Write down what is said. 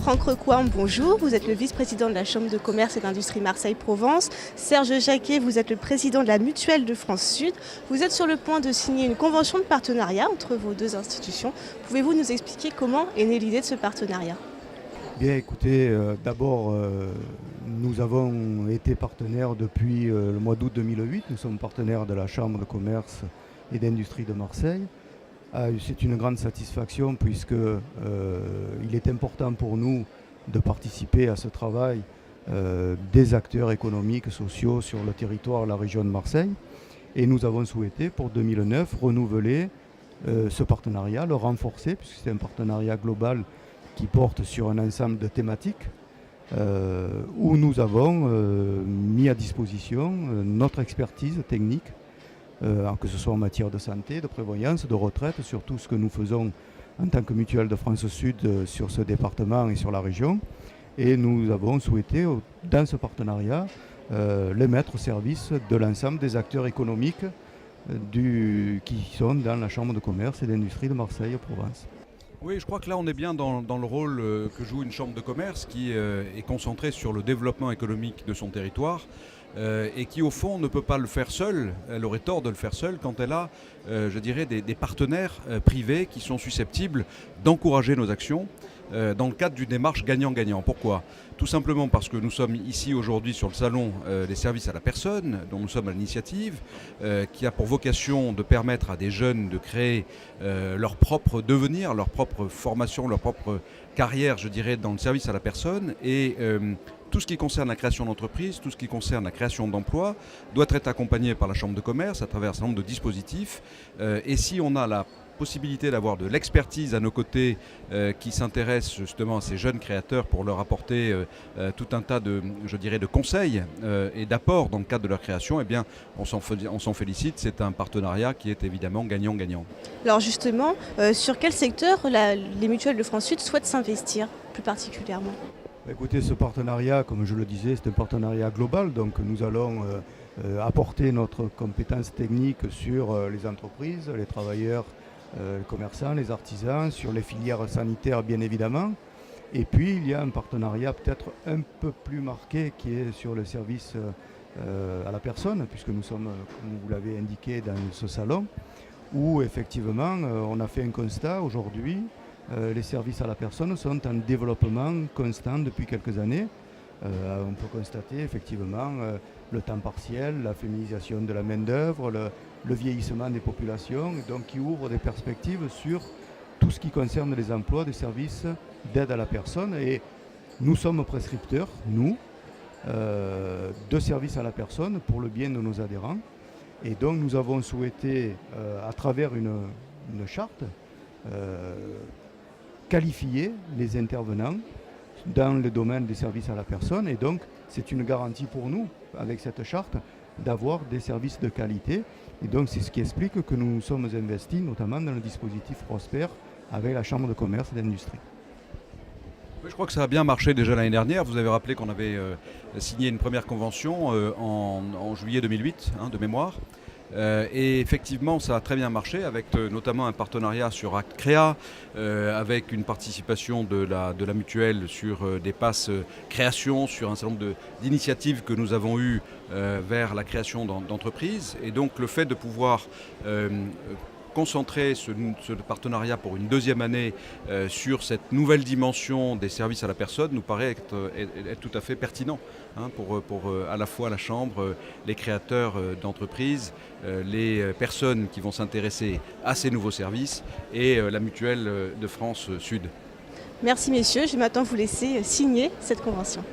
Franck Recoing, bonjour. Vous êtes le vice-président de la Chambre de commerce et d'industrie Marseille-Provence. Serge Jacquet, vous êtes le président de la Mutuelle de France Sud. Vous êtes sur le point de signer une convention de partenariat entre vos deux institutions. Pouvez-vous nous expliquer comment est née l'idée de ce partenariat ? Bien, écoutez, d'abord, nous avons été partenaires depuis le mois d'août 2008. Nous sommes partenaires de la Chambre de commerce et d'industrie de Marseille. C'est une grande satisfaction puisqu'il est important pour nous de participer à ce travail des acteurs économiques, sociaux sur le territoire de la région de Marseille. Et nous avons souhaité pour 2009 renouveler ce partenariat, le renforcer, puisque c'est un partenariat global qui porte sur un ensemble de thématiques où nous avons mis à disposition notre expertise technique, que ce soit en matière de santé, de prévoyance, de retraite, sur tout ce que nous faisons en tant que Mutuelle de France Sud sur ce département et sur la région. Et nous avons souhaité, dans ce partenariat, les mettre au service de l'ensemble des acteurs économiques qui sont dans la Chambre de commerce et d'industrie de Marseille-Provence. Oui, je crois que là on est bien dans le rôle que joue une chambre de commerce qui est concentrée sur le développement économique de son territoire et qui au fond ne peut pas le faire seule. Elle aurait tort de le faire seule quand elle a, je dirais, des partenaires privés qui sont susceptibles d'encourager nos actions dans le cadre d'une démarche gagnant-gagnant. Pourquoi ? Tout simplement parce que nous sommes ici aujourd'hui sur le salon des services à la personne, dont nous sommes à l'initiative, qui a pour vocation de permettre à des jeunes de créer leur propre devenir, leur propre formation, leur propre carrière, je dirais, dans le service à la personne. Et tout ce qui concerne la création d'entreprises, tout ce qui concerne la création d'emplois, doit être accompagné par la Chambre de commerce à travers un certain nombre de dispositifs. Et si on a la possibilité d'avoir de l'expertise à nos côtés qui s'intéresse justement à ces jeunes créateurs pour leur apporter tout un tas de, je dirais, de conseils et d'apports dans le cadre de leur création, eh bien, on s'en félicite. C'est un partenariat qui est évidemment gagnant-gagnant. Alors justement, sur quel secteur les mutuelles de France Sud souhaitent s'investir plus particulièrement ? Écoutez, ce partenariat, comme je le disais, c'est un partenariat global. Donc nous allons apporter notre compétence technique sur les entreprises, les travailleurs, les commerçants, les artisans, sur les filières sanitaires bien évidemment. Et puis il y a un partenariat peut-être un peu plus marqué qui est sur le service à la personne, puisque nous sommes, comme vous l'avez indiqué, dans ce salon, où effectivement on a fait un constat aujourd'hui. Les services à la personne sont en développement constant depuis quelques années. On peut constater effectivement le temps partiel, la féminisation de la main-d'œuvre, le vieillissement des populations, donc qui ouvre des perspectives sur tout ce qui concerne les emplois des services d'aide à la personne. Et nous sommes prescripteurs, nous, de services à la personne pour le bien de nos adhérents. Et donc nous avons souhaité, à travers une charte, qualifier les intervenants dans le domaine des services à la personne. Et donc c'est une garantie pour nous, avec cette charte, d'avoir des services de qualité. Et donc c'est ce qui explique que nous nous sommes investis notamment dans le dispositif Prosper avec la Chambre de commerce et d'industrie. Je crois que ça a bien marché déjà l'année dernière. Vous avez rappelé qu'on avait signé une première convention en juillet 2008, de mémoire. Et effectivement, ça a très bien marché avec notamment un partenariat sur Acte Créa, avec une participation de la mutuelle sur des passes création, sur un certain nombre d'initiatives que nous avons eues vers la création d'entreprises. Et donc le fait de pouvoir concentrer ce partenariat pour une deuxième année sur cette nouvelle dimension des services à la personne nous paraît être tout à fait pertinent pour à la fois la Chambre, les créateurs d'entreprises, les personnes qui vont s'intéresser à ces nouveaux services et la Mutuelle de France Sud. Merci messieurs, je vais maintenant vous laisser signer cette convention.